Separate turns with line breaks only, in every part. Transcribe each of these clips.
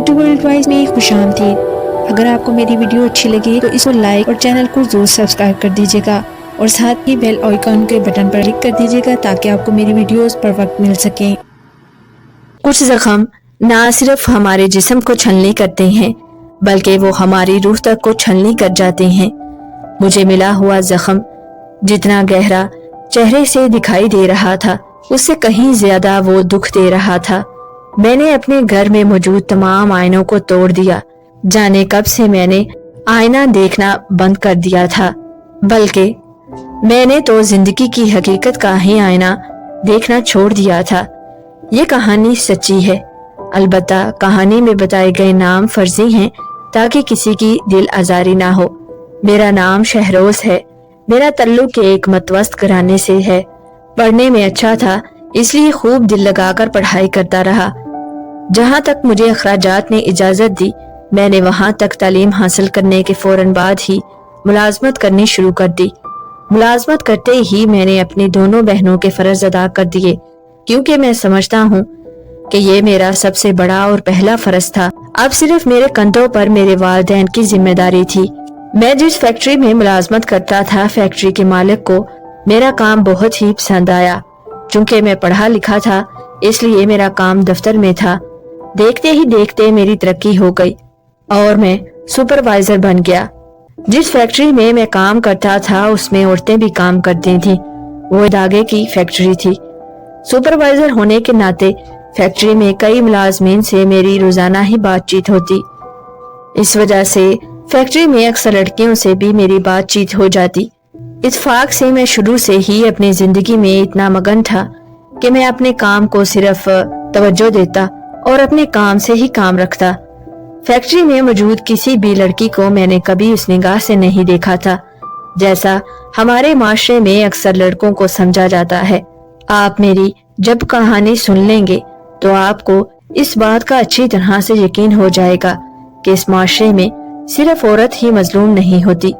Urdu world wise میں خوشامدید۔ اگر آپ کو میری ویڈیو اچھی لگے تو اس کو لائک اور چینل کو ضرور سبسکرائب کر دیجیے گا اور ساتھ ہی بیل آئیکن کے بٹن پر کلک کر دیجیے گا تاکہ آپ کو میری ویڈیوز پر وقت مل سکیں۔
کچھ زخم نہ صرف ہمارے جسم کو چھلنی کرتے ہیں بلکہ وہ ہماری روح تک کو چھلنی کر جاتے ہیں۔ مجھے ملا ہوا زخم جتنا گہرا چہرے سے دکھائی دے رہا تھا اس سے کہیں زیادہ وہ دکھ دے رہا تھا۔ میں نے اپنے گھر میں موجود تمام آئینوں کو توڑ دیا۔ جانے کب سے میں نے آئینہ دیکھنا بند کر دیا تھا، بلکہ میں نے تو زندگی کی حقیقت کا ہی آئینہ دیکھنا چھوڑ دیا تھا۔ یہ کہانی سچی ہے، البتہ کہانی میں بتائے گئے نام فرضی ہیں تاکہ کسی کی دل آزاری نہ ہو۔ میرا نام شہروز ہے۔ میرا تعلق ایک متوسط گھرانے سے ہے۔ پڑھنے میں اچھا تھا اس لیے خوب دل لگا کر پڑھائی کرتا رہا۔ جہاں تک مجھے اخراجات نے اجازت دی میں نے وہاں تک تعلیم حاصل کرنے کے فوراً بعد ہی ملازمت کرنی شروع کر دی۔ ملازمت کرتے ہی میں نے اپنی دونوں بہنوں کے فرض ادا کر دیے، کیونکہ میں سمجھتا ہوں کہ یہ میرا سب سے بڑا اور پہلا فرض تھا۔ اب صرف میرے کندھوں پر میرے والدین کی ذمہ داری تھی۔ میں جس فیکٹری میں ملازمت کرتا تھا فیکٹری کے مالک کو میرا کام بہت ہی پسند آیا۔ چونکہ میں پڑھا لکھا تھا اس لیے میرا کام دفتر میں تھا۔ دیکھتے ہی دیکھتے میری ترقی ہو گئی اور میں سپروائزر بن گیا۔ جس فیکٹری میں کام کرتا تھا اس میں عورتیں بھی کام کرتی تھیں۔ وہ دھاگے کی فیکٹری تھی۔ سپروائزر ہونے کے ناطے فیکٹری میں کئی ملازمین سے میری روزانہ ہی بات چیت ہوتی۔ اس وجہ سے فیکٹری میں اکثر لڑکیوں سے بھی میری بات چیت ہو جاتی۔ اتفاق سے میں شروع سے ہی اپنی زندگی میں اتنا مگن تھا کہ میں اپنے کام کو صرف توجہ دیتا اور اپنے کام سے ہی کام رکھتا۔ فیکٹری میں موجود کسی بھی لڑکی کو میں نے کبھی اس نگاہ سے نہیں دیکھا تھا جیسا ہمارے معاشرے میں اکثر لڑکوں کو سمجھا جاتا ہے۔ آپ میری جب کہانی سن لیں گے تو آپ کو اس بات کا اچھی طرح سے یقین ہو جائے گا کہ اس معاشرے میں صرف عورت ہی مظلوم نہیں ہوتی،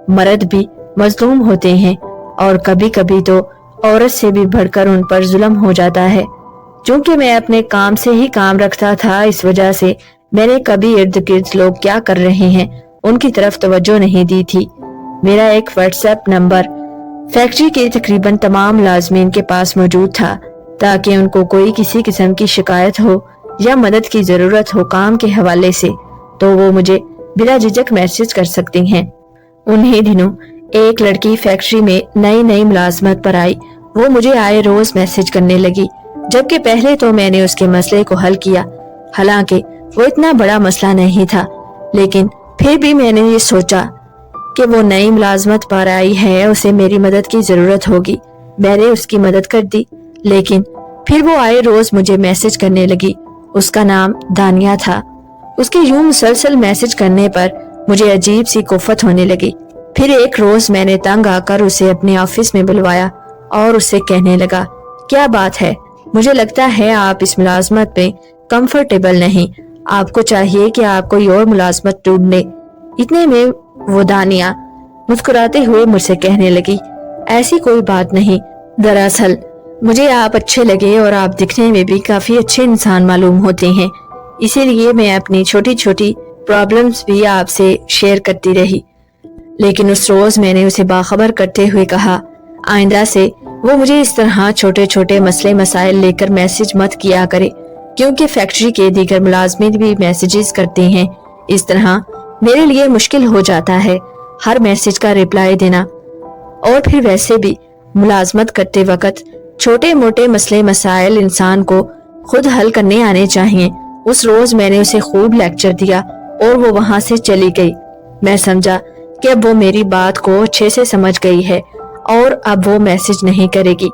مرد بھی مظلوم ہوتے ہیں، اور کبھی کبھی تو عورت سے بھی بڑھ کر ان پر ظلم ہو جاتا ہے۔ چونکہ میں اپنے کام سے ہی کام رکھتا تھا اس وجہ سے میں نے کبھی ارد گرد لوگ کیا کر رہے ہیں ان کی طرف توجہ نہیں دی تھی۔ میرا ایک واٹس ایپ نمبر فیکٹری کے تقریباً تمام ملازمین کے پاس موجود تھا تاکہ ان کو کوئی کسی قسم کی شکایت ہو یا مدد کی ضرورت ہو کام کے حوالے سے تو وہ مجھے بلا جھجک میسج کر سکتی ہیں۔ انہی دنوں ایک لڑکی فیکٹری میں نئی ملازمت پر آئی۔ وہ مجھے آئے روز میسج کرنے لگی، جبکہ پہلے تو میں نے اس کے مسئلے کو حل کیا۔ حالانکہ وہ اتنا بڑا مسئلہ نہیں تھا، لیکن پھر بھی میں نے یہ سوچا کہ وہ نئی ملازمت پر آئی ہے، اسے میری مدد کی ضرورت ہوگی۔ میں نے اس کی مدد کر دی، لیکن پھر وہ آئے روز مجھے میسج کرنے لگی۔ اس کا نام دانیہ تھا۔ اس کے یوں مسلسل میسج کرنے پر مجھے عجیب سی کوفت ہونے لگی۔ پھر ایک روز میں نے تنگ آ کر اسے اپنے آفس میں بلوایا اور اس سے کہنے لگا، کیا بات ہے؟ مجھے لگتا ہے آپ اس ملازمت میں کمفرٹیبل نہیں، آپ کو چاہیے کہ آپ کوئی اور ملازمت ڈھونڈ لیں۔ اتنے میں وہ دانیہ مسکراتے ہوئے مجھ سے کہنے لگی، ایسی کوئی بات نہیں، دراصل مجھے آپ اچھے لگے اور آپ دکھنے میں بھی کافی اچھے انسان معلوم ہوتے ہیں، اسی لیے میں اپنی چھوٹی چھوٹی پرابلمز بھی آپ سے شیئر کرتی رہی۔ لیکن اس روز میں نے اسے باخبر کرتے ہوئے کہا، آئندہ سے وہ مجھے اس طرح چھوٹے چھوٹے مسئلے مسائل لے کر میسج مت کیا کرے، کیونکہ فیکٹری کے دیگر ملازمین بھی میسیجز کرتے ہیں۔ اس طرح میرے لیے مشکل ہو جاتا ہے ہر میسج کا رپلائی دینا، اور پھر ویسے بھی ملازمت کرتے وقت چھوٹے موٹے مسئلے مسائل انسان کو خود حل کرنے آنے چاہیے۔ اس روز میں نے اسے خوب لیکچر دیا اور وہ وہاں سے چلی گئی۔ میں سمجھا کہ اب وہ میری بات کو اچھے سے سمجھ گئی ہے اور اب وہ میسج نہیں کرے گی،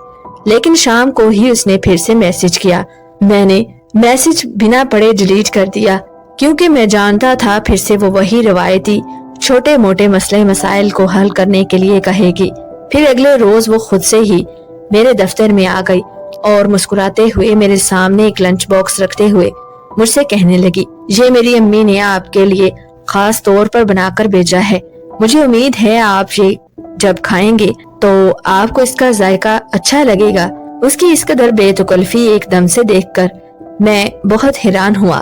لیکن شام کو ہی اس نے پھر سے میسج کیا۔ میں نے میسج بنا پڑھے ڈیلیٹ کر دیا، کیونکہ میں جانتا تھا پھر سے وہ وہی روایتی چھوٹے موٹے مسئلے مسائل کو حل کرنے کے لیے کہے گی۔ پھر اگلے روز وہ خود سے ہی میرے دفتر میں آ گئی اور مسکراتے ہوئے میرے سامنے ایک لنچ باکس رکھتے ہوئے مجھ سے کہنے لگی، یہ میری امی نے آپ کے لیے خاص طور پر بنا کر بھیجا ہے، مجھے امید ہے آپ یہ جب کھائیں گے تو آپ کو اس کا ذائقہ اچھا لگے گا۔ اس کی اس قدر بے تکلفی ایک دم سے دیکھ کر میں بہت حیران ہوا۔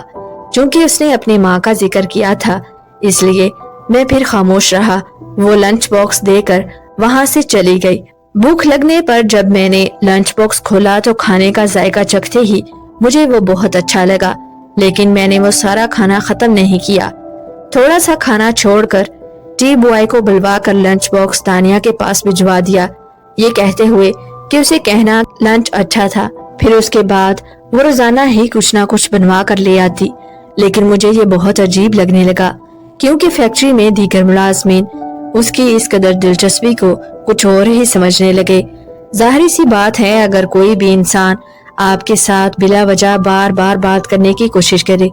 चूंकि उसने अपनी माँ का जिक्र किया था इसलिए मैं फिर खामोश रहा। वो लंच बॉक्स देकर वहां से चली गई। भूख लगने पर जब मैंने लंच बॉक्स खोला तो खाने का जायका चखते ही मुझे वो बहुत अच्छा लगा, लेकिन मैंने वो सारा खाना खत्म नहीं किया। थोड़ा सा खाना छोड़कर टी बॉय को बुलवा कर लंच बॉक्स दानिया के पास भिजवा दिया, ये कहते हुए कि उसे कहना लंच अच्छा था। फिर उसके बाद वो रोजाना ही कुछ ना कुछ बनवा कर ले आती, लेकिन मुझे ये बहुत अजीब लगने लगा क्योंकि फैक्ट्री में दीगर मुलाजमीन उसकी इस कदर दिलचस्पी को कुछ और ही समझने लगे। जाहिर सी बात है, अगर कोई भी इंसान आपके साथ बिला वजह बार बार बात करने की कोशिश करे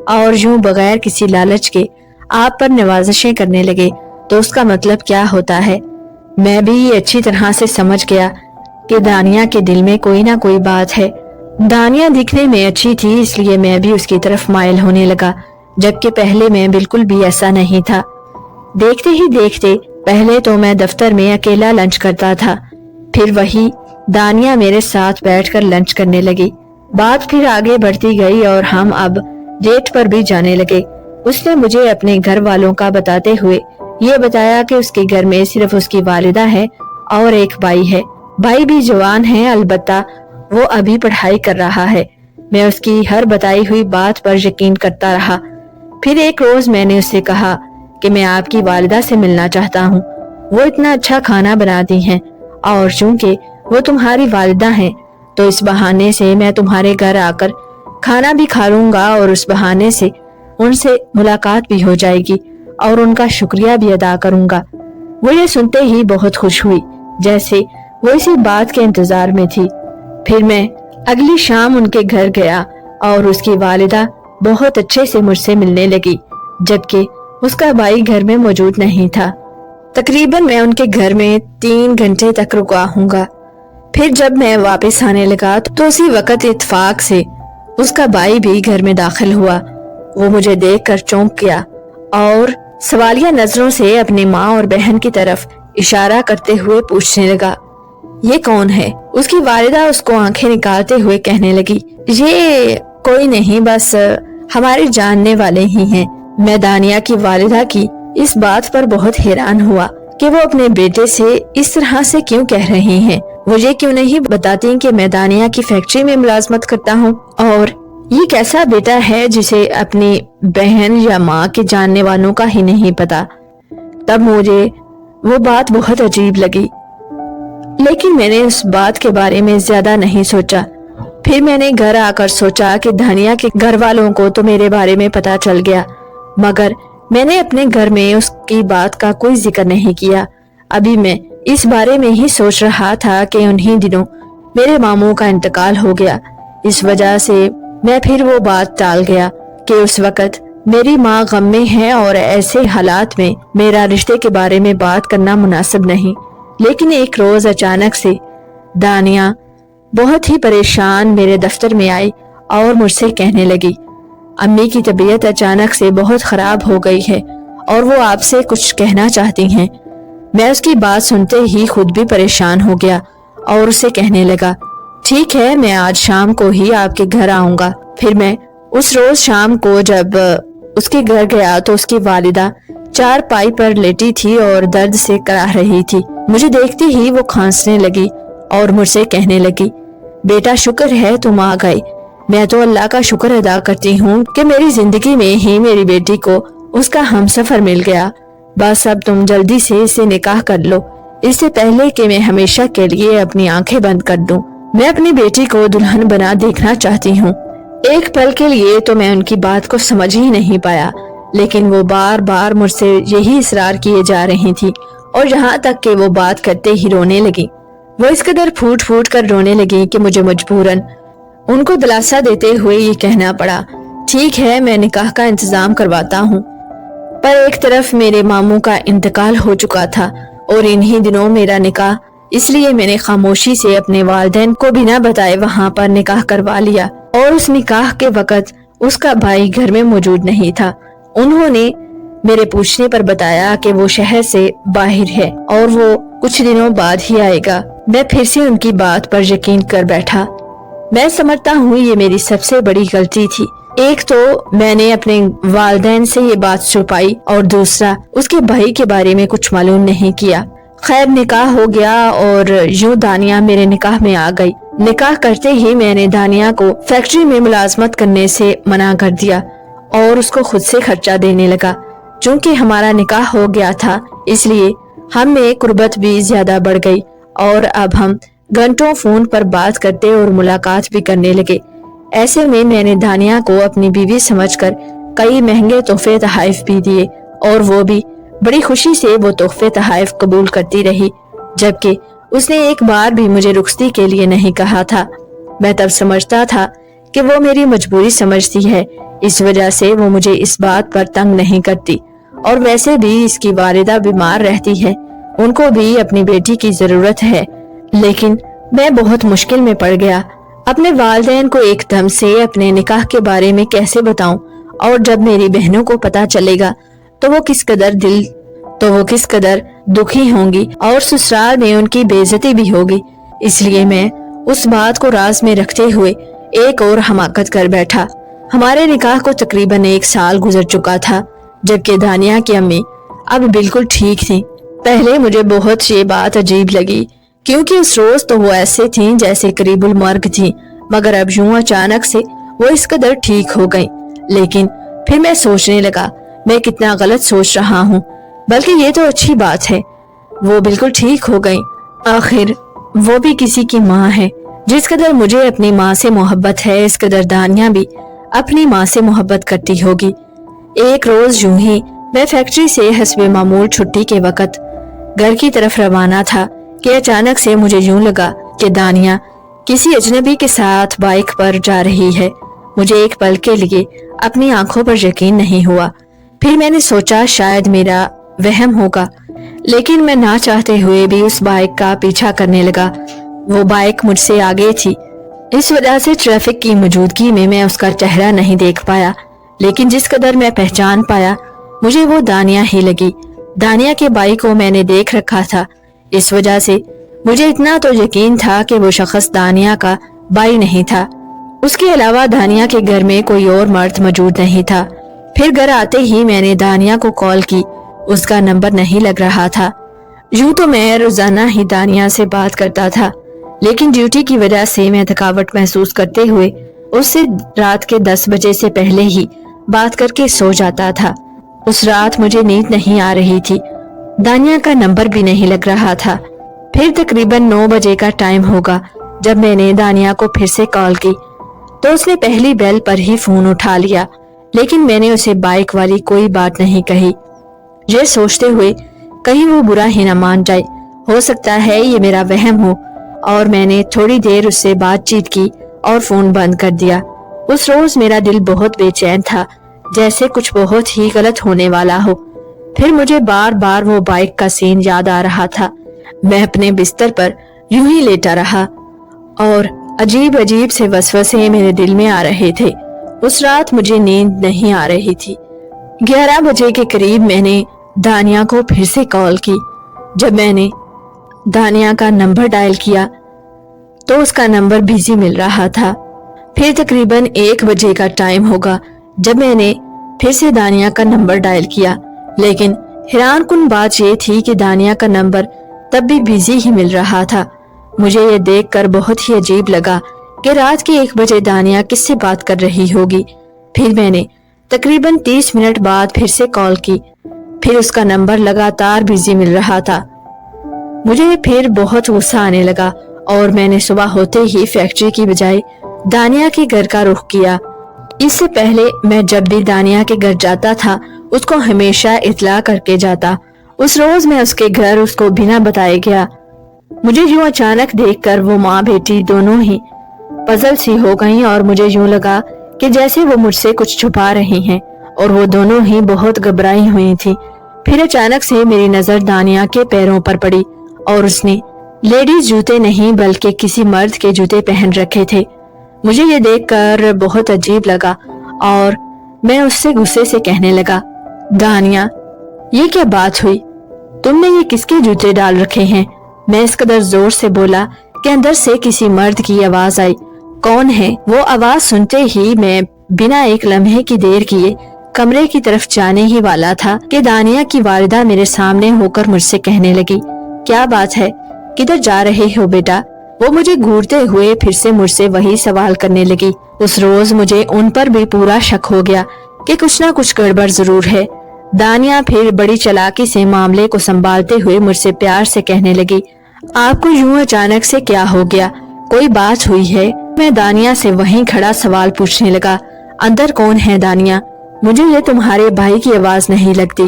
और यूं बगैर किसी लालच के आप पर नवाजिशें करने लगे तो उसका मतलब क्या होता है। मैं भी ये अच्छी तरह से समझ गया कि दानिया के दिल में कोई ना कोई बात है। दानिया दिखने में अच्छी थी इसलिए मैं भी उसकी तरफ माइल होने लगा, जबकि पहले मैं बिल्कुल भी ऐसा नहीं था। देखते ही देखते पहले तो मैं दफ्तर में अकेला लंच करता था, फिर वही दानिया मेरे साथ बैठकर लंच करने लगी। बात फिर आगे बढ़ती गई और हम अब डेट पर भी जाने लगे। उसने मुझे अपने घर वालों का बताते हुए ये बताया कि उसके घर में सिर्फ उसकी वालिदा है और एक भाई है। भाई भी जवान है, अलबत्ता वो अभी पढ़ाई कर रहा है। मैं उसकी हर बताई हुई बात पर यकीन करता रहा। फिर एक रोज मैंने उससे कहा कि मैं आपकी वालिदा से मिलना चाहता हूँ, वो इतना अच्छा खाना बनाती हैं और चूंकि वो तुम्हारी वालिदा हैं तो इस बहाने से मैं तुम्हारे घर आकर खाना भी खा लूंगा और उस बहाने से उनसे मुलाकात भी हो जाएगी और उनका शुक्रिया भी अदा करूंगा। वो ये सुनते ही बहुत खुश हुई, जैसे वो इसी बात के इंतजार में थी। फिर मैं अगली शाम उनके घर गया और उसकी वालिदा बहुत अच्छे से मुझसे मिलने लगी, जबकि उसका भाई घर में मौजूद नहीं था। तकरीबन मैं उनके घर में 3 घंटे तक रुका हूँगा। फिर जब मैं वापस आने लगा तो उसी वक्त इत्तेफाक से उसका भाई भी घर में दाखिल हुआ। वो मुझे देखकर चौंक गया और सवालिया नजरों से अपनी माँ और बहन की तरफ इशारा करते हुए पूछने लगा, ये कौन है? उसकी वालिदा उसको आंखें निकालते हुए कहने लगी, ये कोई नहीं, बस हमारे जानने वाले ही हैं। मैं दानिया की वालिदा की इस बात पर बहुत हैरान हुआ कि वो अपने बेटे से इस तरह से क्यों कह रही हैं। मुझे क्यों नहीं बताती कि मैं दानिया की फैक्ट्री में मुलाजमत करता हूँ और ये कैसा बेटा है जिसे अपनी बहन या माँ के जानने वालों का ही नहीं पता। तब मुझे वो बात बहुत अजीब लगी, लेकिन मैंने उस बात के बारे में ज्यादा नहीं सोचा। फिर मैंने घर आकर सोचा कि दानिया के घर वालों को तो मेरे बारे में पता चल गया, मगर मैंने अपने घर में उसकी बात का कोई जिक्र नहीं किया। अभी मैं इस बारे में ही सोच रहा था कि उन्हीं दिनों मेरे मामू का इंतकाल हो गया। इस वजह से मैं फिर वो बात टाल गया कि उस वक्त मेरी माँ गम में है और ऐसे हालात में मेरा रिश्ते के बारे में बात करना मुनासिब नहीं। लेकिन एक रोज अचानक से दानिया बहुत ही परेशान मेरे दफ्तर में आई और मुझसे कहने लगी, अम्मी की तबीयत अचानक से बहुत खराब हो गई है और वो आपसे कुछ कहना चाहती हैं। मैं उसकी बात सुनते ही खुद भी परेशान हो गया और उसे कहने लगा, ठीक है, मैं आज शाम को ही आपके घर आऊंगा। फिर मैं उस रोज शाम को जब उसके घर गया तो उसकी वालिदा चारपाई पर लेटी थी और दर्द से कराह रही थी। मुझे देखते ही वो खांसने लगी और मुझसे कहने लगी, बेटा शुक्र है तुम आ गए। मैं तो अल्लाह का शुक्र अदा करती हूँ कि मेरी जिंदगी में ही मेरी बेटी को उसका हमसफर मिल गया। बस अब तुम जल्दी से इसे निकाह कर लो, इससे पहले कि मैं हमेशा के लिए अपनी आंखें बंद कर दूं। मैं अपनी बेटी को दुल्हन बना देखना चाहती हूँ। एक पल के लिए तो मैं उनकी बात को समझ ही नहीं पाया, लेकिन वो बार बार मुझसे यही इसरार किए जा रही थी और यहाँ तक कि वो बात करते ही रोने लगी। वो इस कदर फूट फूट कर रोने लगी कि मुझे मजबूरन उनको दिलासा देते हुए ये कहना पड़ा, ठीक है, मैं निकाह का इंतजाम करवाता हूँ। पर एक तरफ मेरे मामू का इंतकाल हो चुका था और इन्हीं दिनों मेरा निकाह, इसलिए मैंने खामोशी से अपने वालिदैन को बिना बताए वहाँ पर निकाह करवा लिया। और उस निकाह के वक्त उसका भाई घर में मौजूद नहीं था। उन्होंने मेरे पूछने पर बताया कि वो शहर से बाहर है और वो कुछ दिनों बाद ही आएगा। मैं फिर से उनकी बात पर यकीन कर बैठा। मैं समझता हूँ ये मेरी सबसे बड़ी गलती थी एक तो मैंने अपने वालिदैन से ये बात छुपाई और दूसरा उसके भाई के बारे में कुछ मालूम नहीं किया। खैर निकाह हो गया और यूं दानिया मेरे निकाह में आ गई। निकाह करते ही मैंने दानिया को फैक्ट्री में मुलाजमत करने से मना कर दिया और उसको खुद से खर्चा देने लगा। चूँकि हमारा निकाह हो गया था इसलिए हम में कुर्बत भी ज्यादा बढ़ गई और अब हम घंटों फोन पर बात करते और मुलाकात भी करने लगे। ऐसे में मैंने दानिया को अपनी बीवी समझकर कई महंगे तोहफे तहाइफ भी दिए और वो भी बड़ी खुशी से वो तोहफे तहाइफ कबूल करती रही, जबकि उसने एक बार भी मुझे रुखसती के लिए नहीं कहा था। मैं तब समझता था कि वो मेरी मजबूरी समझती है, इस वजह से वो मुझे इस बात पर तंग नहीं करती। और वैसे भी इसकी वालिदा बीमार रहती है, उनको भी अपनी बेटी की जरूरत है। लेकिन मैं बहुत मुश्किल में पड़ गया। अपने वालिदैन को एकदम से अपने निकाह के बारे में कैसे बताऊं, और जब मेरी बहनों को पता चलेगा तो वो किस कदर दुखी होंगी और ससुराल में उनकी बेइज्जती भी होगी। इसलिए मैं उस बात को राज में रखते हुए एक और हमाकत कर बैठा। हमारे निकाह को तकरीबन 1 साल गुजर चुका था, जबकि दानिया की अम्मी अब बिल्कुल ठीक थी। पहले मुझे बहुत ये बात अजीब लगी, क्योंकि उस रोज तो वो ऐसे थी जैसे करीबुल मर्ग थी, मगर अब यूं अचानक से वो इस कदर ठीक हो गई। लेकिन फिर मैं सोचने लगा, मैं कितना गलत सोच रहा हूँ, बल्कि ये तो अच्छी बात है, वो बिल्कुल ठीक हो गई। आखिर वो भी किसी की माँ है। जिस कदर मुझे अपनी माँ से मोहब्बत है, इस कदर दानिया भी अपनी माँ से मोहब्बत करती होगी। एक रोज यूं ही मैं फैक्ट्री से हस्बे मामूल छुट्टी के वक्त घर की तरफ रवाना था कि अचानक से मुझे यूं लगा कि दानिया किसी अजनबी के साथ बाइक पर जा रही है। मुझे एक पल के लिए अपनी आंखों पर यकीन नहीं हुआ। फिर मैंने सोचा शायद मेरा वहम होगा, लेकिन मैं ना चाहते हुए भी उस बाइक का पीछा करने लगा। वो बाइक मुझसे आगे थी, इस वजह से ट्रैफिक की मौजूदगी में मैं उसका चेहरा नहीं देख पाया, लेकिन जिस कदर मैं पहचान पाया मुझे वो दानिया ही लगी। दानिया के बाइक को मैंने देख रखा था, इस वजह से मुझे इतना तो यकीन था कि वो शख्स दानिया का भाई नहीं था। उसके अलावा दानिया के घर में कोई और मर्द मौजूद नहीं था। फिर घर आते ही मैंने दानिया को कॉल की, उसका नंबर नहीं लग रहा था। यूं तो मैं रोजाना ही दानिया से बात करता था, लेकिन ड्यूटी की वजह से मैं थकावट महसूस करते हुए उससे रात के 10 बजे से पहले ही बात करके सो जाता था। उस रात मुझे नींद नहीं आ रही थी, दानिया का नंबर भी नहीं लग रहा था। फिर तकरीबन 9 बजे का टाइम होगा जब मैंने दानिया को फिर से कॉल की, तो उसने पहली बेल पर ही फोन उठा लिया, लेकिन मैंने उसे बाइक वाली कोई बात नहीं कही, ये सोचते हुए कहीं वो बुरा ही न मान जाए, हो सकता है ये मेरा वहम हो। और मैंने थोड़ी देर उससे बातचीत की और फोन बंद कर दिया। उस रोज मेरा दिल बहुत बेचैन था, जैसे कुछ बहुत ही गलत होने वाला हो। फिर मुझे बार बार वो बाइक का सीन याद आ रहा था। मैं अपने बिस्तर पर यूं ही लेटा रहा और अजीब अजीब से वसवसे मेरे दिल में आ रहे थे। उस रात मुझे नींद नहीं आ रही थी। 11 बजे के करीब मैंने दानिया को फिर से कॉल की। जब मैंने दानिया का नंबर डायल किया तो उसका नंबर बिजी मिल रहा था। फिर तकरीबन 1 बजे का टाइम होगा जब मैंने फिर से दानिया का नंबर डायल किया, लेकिन हैरानकुन बात यह थी कि दानिया का नंबर तब भी बिजी ही मिल रहा था। मुझे ये देखकर बहुत ही अजीब लगा कि रात के 1 बजे दानिया किससे बात कर रही होगी। फिर मैंने तकरीबन 30 मिनट बाद फिर से कॉल की, फिर उसका नंबर लगातार बिजी मिल रहा था। मुझे फिर बहुत गुस्सा आने लगा और मैंने सुबह होते ही फैक्ट्री की बजाय दानिया के घर का रुख किया। इससे पहले मैं जब भी दानिया के घर जाता था उसको हमेशा इत्ला करके जाता। उस रोज मैं उसके घर उसको बिना बताए गया। मुझे यूं अचानक देखकर वो माँ बेटी दोनों ही पजल सी हो गईं और मुझे यूं लगा कि जैसे वो मुझसे कुछ छुपा रही हैं और वो दोनों ही बहुत घबराई हुई थी। फिर अचानक से मेरी नजर दानिया के पैरों पर पड़ी और उसने लेडीज जूते नहीं बल्कि किसी मर्द के जूते पहन रखे थे। मुझे ये देखकर बहुत अजीब लगा और मैं उससे गुस्से से कहने लगा, दानिया ये क्या बात हुई, तुमने ये किसके जूते डाल रखे हैं? मैं इस कदर जोर से बोला कि अंदर से किसी मर्द की आवाज आई। कौन है? वो आवाज सुनते ही मैं बिना एक लम्हे की देर किए कमरे की तरफ जाने ही वाला था कि दानिया की वालिदा मेरे सामने होकर मुझसे कहने लगी, क्या बात है, किधर जा रहे हो बेटा? वो मुझे घूरते हुए फिर से मुझसे वही सवाल करने लगी। उस रोज मुझे उन पर भी पूरा शक हो गया कि कुछ ना कुछ गड़बड़ जरूर है। दानिया फिर बड़ी चालाकी से मामले को संभालते हुए मुझसे प्यार से कहने लगी, आपको यूं अचानक से क्या हो गया, कोई बात हुई है? मैं दानिया से वहीं खड़ा सवाल पूछने लगा, अंदर कौन है दानिया? मुझे ये तुम्हारे भाई की आवाज नहीं लगती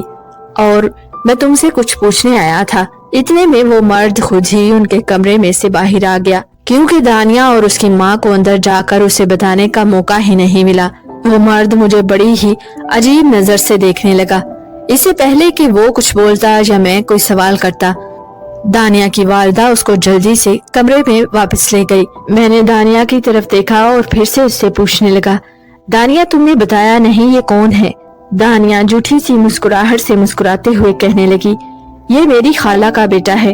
और मैं तुमसे कुछ पूछने आया था। इतने में वो मर्द खुद ही उनके कमरे में से बाहर आ गया, क्योंकि दानिया और उसकी माँ को अंदर जाकर उसे बताने का मौका ही नहीं मिला। वो मर्द मुझे बड़ी ही अजीब नजर से देखने लगा। इससे पहले कि वो कुछ बोलता या मैं कोई सवाल करता, दानिया की वालिदा उसको जल्दी से कमरे में वापस ले गई। मैंने दानिया की तरफ देखा और फिर से उससे पूछने लगा, दानिया तुमने बताया नहीं ये कौन है? दानिया झूठी सी मुस्कुराहट से मुस्कुराते हुए कहने लगी, ये मेरी खाला का बेटा है।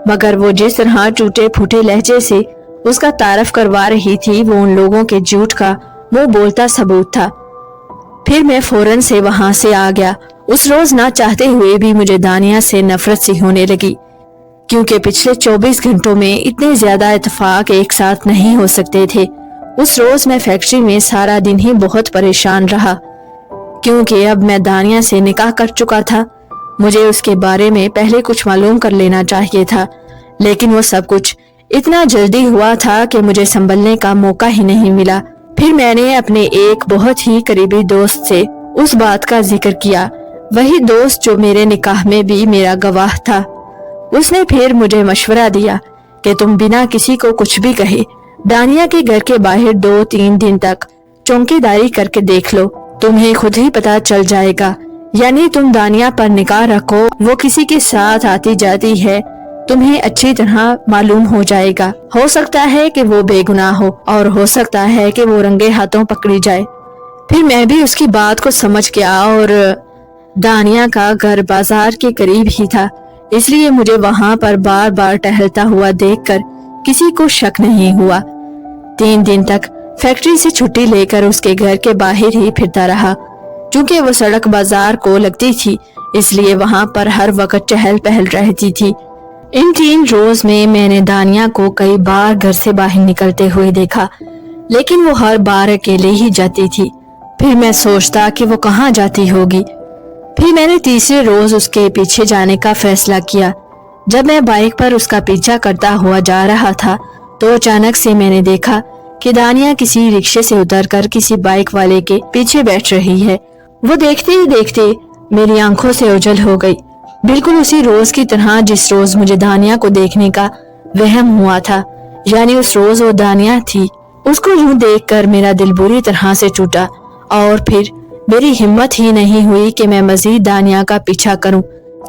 मगर वो जिस तरह टूटे फूटे लहजे से उसका तारफ करवा रही थी, वो उन लोगों के झूठ का मुंह बोलता सबूत था। फिर मैं फौरन से वहां से आ गया। उस रोज ना चाहते हुए भी मुझे दानिया से नफरत सी होने लगी, क्योंकि पिछले 24 घंटों में इतने ज्यादा इत्तेफाक एक साथ नहीं हो सकते थे। उस रोज मैं फैक्ट्री में सारा दिन ही बहुत परेशान रहा, क्योंकि अब मैं दानिया से निकाह कर चुका था। मुझे उसके बारे में पहले कुछ मालूम कर लेना चाहिए था, लेकिन वो सब कुछ इतना जल्दी हुआ था कि मुझे संभलने का मौका ही नहीं मिला। फिर मैंने अपने एक बहुत ही करीबी दोस्त से उस बात का जिक्र किया, वही दोस्त जो मेरे निकाह में भी मेरा गवाह था। उसने फिर मुझे मशवरा दिया कि तुम बिना किसी को कुछ भी कहे दानिया के घर के बाहर 2-3 दिन तक चौकीदारी करके देख लो, तुम्हें खुद ही पता चल जाएगा। यानी तुम दानिया पर निगाह रखो, वो किसी के साथ आती जाती है, तुम्हें अच्छी तरह मालूम हो जाएगा। हो सकता है कि वो बेगुनाह हो और हो सकता है कि वो रंगे हाथों पकड़ी जाए। फिर मैं भी उसकी बात को समझ गया और दानिया का घर बाजार के करीब ही था, इसलिए मुझे वहां पर बार बार टहलता हुआ देखकर किसी को शक नहीं हुआ। 3 दिन तक फैक्ट्री से छुट्टी लेकर उसके घर के बाहर ही फिरता रहा। चूंकि वो सड़क बाजार को लगती थी, इसलिए वहां पर हर वक्त चहल पहल रहती थी। इन 3 रोज में मैंने दानिया को कई बार घर से बाहर निकलते हुए देखा, लेकिन वो हर बार अकेले ही जाती थी। फिर मैं सोचता कि वो कहाँ जाती होगी। फिर मैंने तीसरे रोज उसके पीछे जाने का फैसला किया। जब मैं बाइक पर उसका पीछा करता हुआ जा रहा था, तो अचानक से मैंने देखा कि दानिया किसी रिक्शे से उतरकर किसी बाइक वाले के पीछे बैठ रही है। वो देखते ही देखते मेरी आंखों से ओझल हो गई, बिल्कुल उसी रोज की तरह जिस रोज मुझे दानिया को देखने का वहम हुआ था। यानी उस रोज वो दानिया थी। उसको यूं देखकर मेरा दिल बुरी तरह से टूटा और फिर मेरी हिम्मत ही नहीं हुई कि मैं मजीद दानिया का पीछा करूं,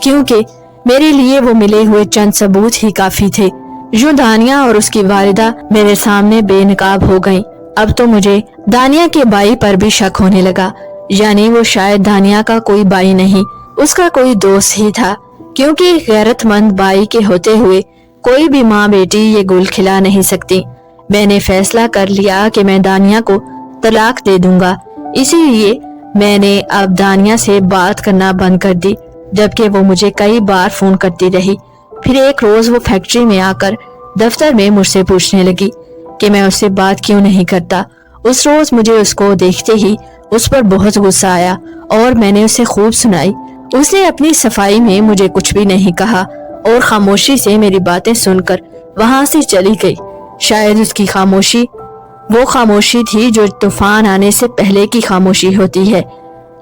क्योंकि मेरे लिए वो मिले हुए चंद सबूत ही काफी थे। यूं दानिया और उसकी वालिदा मेरे सामने बेनकाब हो गईं। अब तो मुझे दानिया के बाई पर भी शक होने लगा, यानी वो शायद दानिया का कोई बाई नहीं, उसका कोई दोस्त ही था, क्योंकि गैरतमंद बाई के होते हुए कोई भी माँ बेटी ये गुल खिला नहीं सकती। मैंने फैसला कर लिया कि मैं दानिया को तलाक दे दूंगा, इसीलिए मैंने अब दानिया से बात करना बंद कर दी, जबकि वो मुझे कई बार फोन करती रही। फिर एक रोज वो फैक्ट्री में आकर दफ्तर में मुझसे पूछने लगी कि मैं उससे बात क्यों नहीं करता। उस रोज मुझे उसको देखते ही उस पर बहुत गुस्सा आया और मैंने उसे खूब सुनाई। उसने अपनी सफाई में मुझे कुछ भी नहीं कहा और खामोशी से मेरी बातें सुनकर वहां से चली गई। शायद उसकी खामोशी वो खामोशी थी जो तूफान आने से पहले की खामोशी होती है,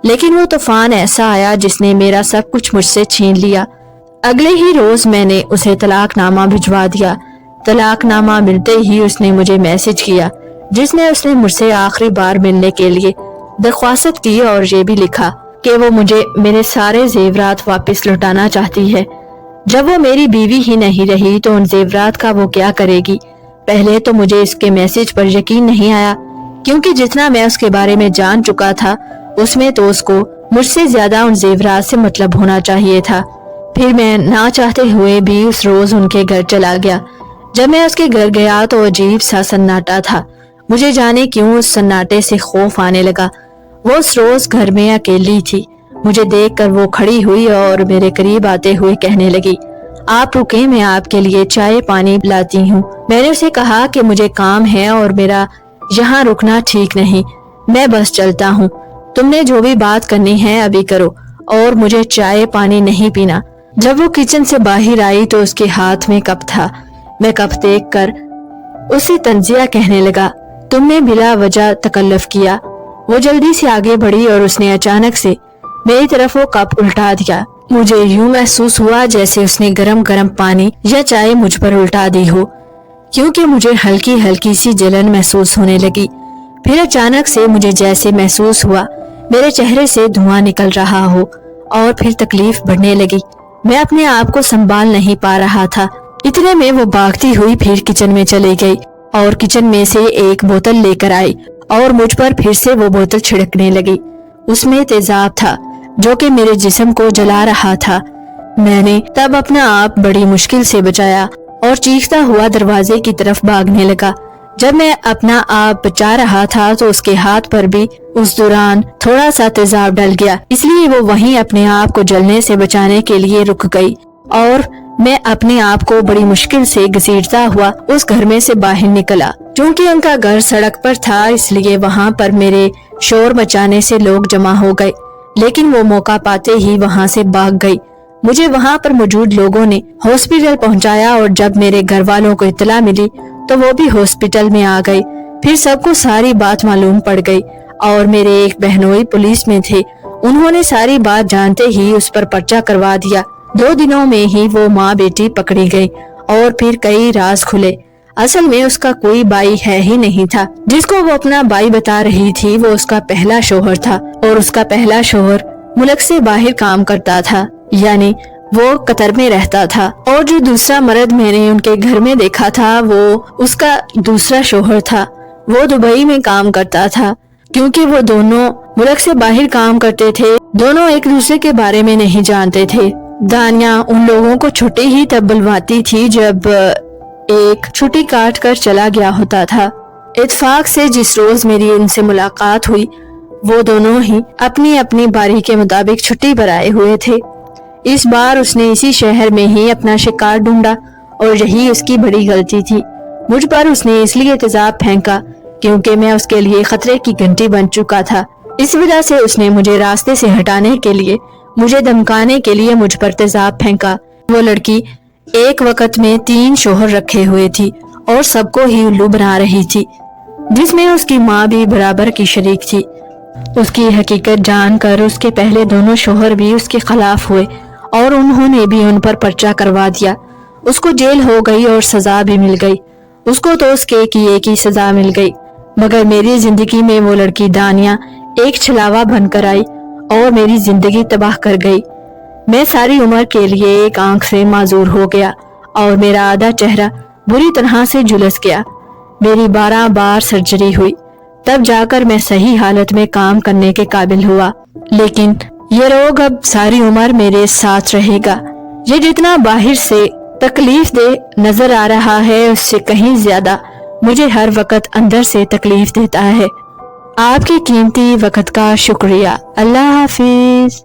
लेकिन वो तूफान ऐसा आया जिसने मेरा सब कुछ मुझसे छीन लिया। अगले ही रोज मैंने उसे तलाकनामा भिजवा दिया। तलाकनामा मिलते ही उसने मुझे मैसेज किया, जिसमें उसने मुझसे आखिरी बार मिलने के लिए दरख्वास्त की और ये भी लिखा कि वो मुझे मेरे सारे जेवरात वापस लौटाना चाहती है। जब वो मेरी बीवी ही नहीं रही तो उन जेवरात का वो क्या करेगी। पहले तो मुझे इसके मैसेज पर यकीन नहीं आया, क्योंकि जितना मैं उसके बारे में जान चुका था उसमें तो उसको मुझसे ज्यादा उन जेवरात से मतलब होना चाहिए था। फिर मैं ना चाहते हुए भी उस रोज उनके घर चला गया। जब मैं उसके घर गया तो अजीब सा सन्नाटा था। मुझे जाने क्यों उस सन्नाटे से खौफ आने लगा। वो उस रोज घर में अकेली थी। मुझे देखकर वो खड़ी हुई और मेरे करीब आते हुए कहने लगी, आप रुके, मैं आपके लिए चाय पानी लाती हूँ। मैंने उसे कहा कि मुझे काम है और मेरा यहाँ रुकना ठीक नहीं, मैं बस चलता हूँ। तुमने जो भी बात करनी है अभी करो और मुझे चाय पानी नहीं पीना। जब वो किचन से बाहर आई तो उसके हाथ में कप था। मैं कप देखकर उसे तंजिया कहने लगा, तुमने बिला वजह तकल्लुफ किया। वो जल्दी से आगे बढ़ी और उसने अचानक से मेरी तरफ वो कप उल्टा दिया। मुझे यूं महसूस हुआ जैसे उसने गरम गरम पानी या चाय मुझ पर उल्टा दी हो, क्योंकि मुझे हल्की हल्की सी जलन महसूस होने लगी। फिर अचानक से मुझे जैसे महसूस हुआ मेरे चेहरे से धुआं निकल रहा हो और फिर तकलीफ बढ़ने लगी। मैं अपने आप को संभाल नहीं पा रहा था। इतने में वो भागती हुई फिर किचन में चली गई और किचन में से एक बोतल लेकर आई और मुझ पर फिर से वो बोतल छिड़कने लगी। उसमें तेजाब था जो कि मेरे जिस्म को जला रहा था। मैंने तब अपना आप बड़ी मुश्किल से बचाया और चीखता हुआ दरवाजे की तरफ भागने लगा। जब मैं अपना आप बचा रहा था तो उसके हाथ पर भी उस दौरान थोड़ा सा तेजाब डल गया, इसलिए वो वहीं अपने आप को जलने से बचाने के लिए रुक गई और मैं अपने आप को बड़ी मुश्किल से घसीटता हुआ उस घर में से बाहर निकला। क्योंकि उनका घर सड़क पर था इसलिए वहां पर मेरे शोर मचाने से लोग जमा हो गए, लेकिन वो मौका पाते ही वहां से भाग गई। मुझे वहां पर मौजूद लोगों ने हॉस्पिटल पहुंचाया और जब मेरे घर वालों को इत्तला मिली तो वो भी हॉस्पिटल में आ गए। फिर सबको सारी बात मालूम पड़ गई और मेरे एक बहनोई पुलिस में थे। उन्होंने सारी बात जानते ही उस पर पर्चा करवा दिया। 2 दिनों में ही वो माँ बेटी पकड़ी गई और फिर कई राज खुले। असल में उसका कोई भाई है ही नहीं था। जिसको वो अपना भाई बता रही थी वो उसका पहला शोहर था और उसका पहला शोहर मुल्क से बाहर काम करता था, यानी वो कतर में रहता था। और जो दूसरा मर्द मैंने उनके घर में देखा था वो उसका दूसरा शोहर था। वो दुबई में काम करता था। क्योंकि वो दोनों मुल्क से बाहर काम करते थे, दोनों एक दूसरे के बारे में नहीं जानते थे। दानिया उन लोगों को छुट्टी ही तब बुलवाती थी जब एक छुट्टी काट कर चला गया होता था। इत्तेफाक से जिस रोज मेरी उनसे मुलाकात हुई वो दोनों ही अपनी अपनी बारी के मुताबिक छुट्टी पर आए हुए थे। इस बार उसने इसी शहर में ही अपना शिकार ढूंढा और यही उसकी बड़ी गलती थी। मुझ पर उसने इसलिए तेजाब फेंका क्योंकि मैं उसके लिए खतरे की घंटी बन चुका था। इस वजह से उसने मुझे रास्ते से हटाने के लिए, मुझे धमकाने के लिए मुझ पर तेजाब फेंका। वो लड़की एक वक्त में 3 शोहर रखे हुए थी और सबको ही उल्लू बना रही थी, जिसमें उसकी माँ भी बराबर की शरीक थी। उसकी हकीकत जानकर उसके पहले दोनों शोहर भी उसके खिलाफ हुए और उन्होंने भी उन पर पर्चा करवा दिया। उसको जेल हो गई और सजा भी मिल गई। उसको तो उसके किए की सजा मिल गई, मगर मेरी जिंदगी में वो लड़की दानिया एक छलावा बनकर आई और मेरी जिंदगी तबाह कर गई। मैं सारी उम्र के लिए एक आंख से माजूर हो गया और मेरा आधा चेहरा बुरी तरह से झुलस गया। मेरी 12 बार सर्जरी हुई, तब जाकर मैं सही हालत में काम करने के काबिल हुआ। लेकिन ये रोग अब सारी उम्र मेरे साथ रहेगा। ये जितना बाहर से तकलीफ दे नजर आ रहा है उससे कहीं ज्यादा मुझे हर वक्त अंदर से तकलीफ देता है। आपकी कीमती वक्त का शुक्रिया। अल्लाह हाफिज।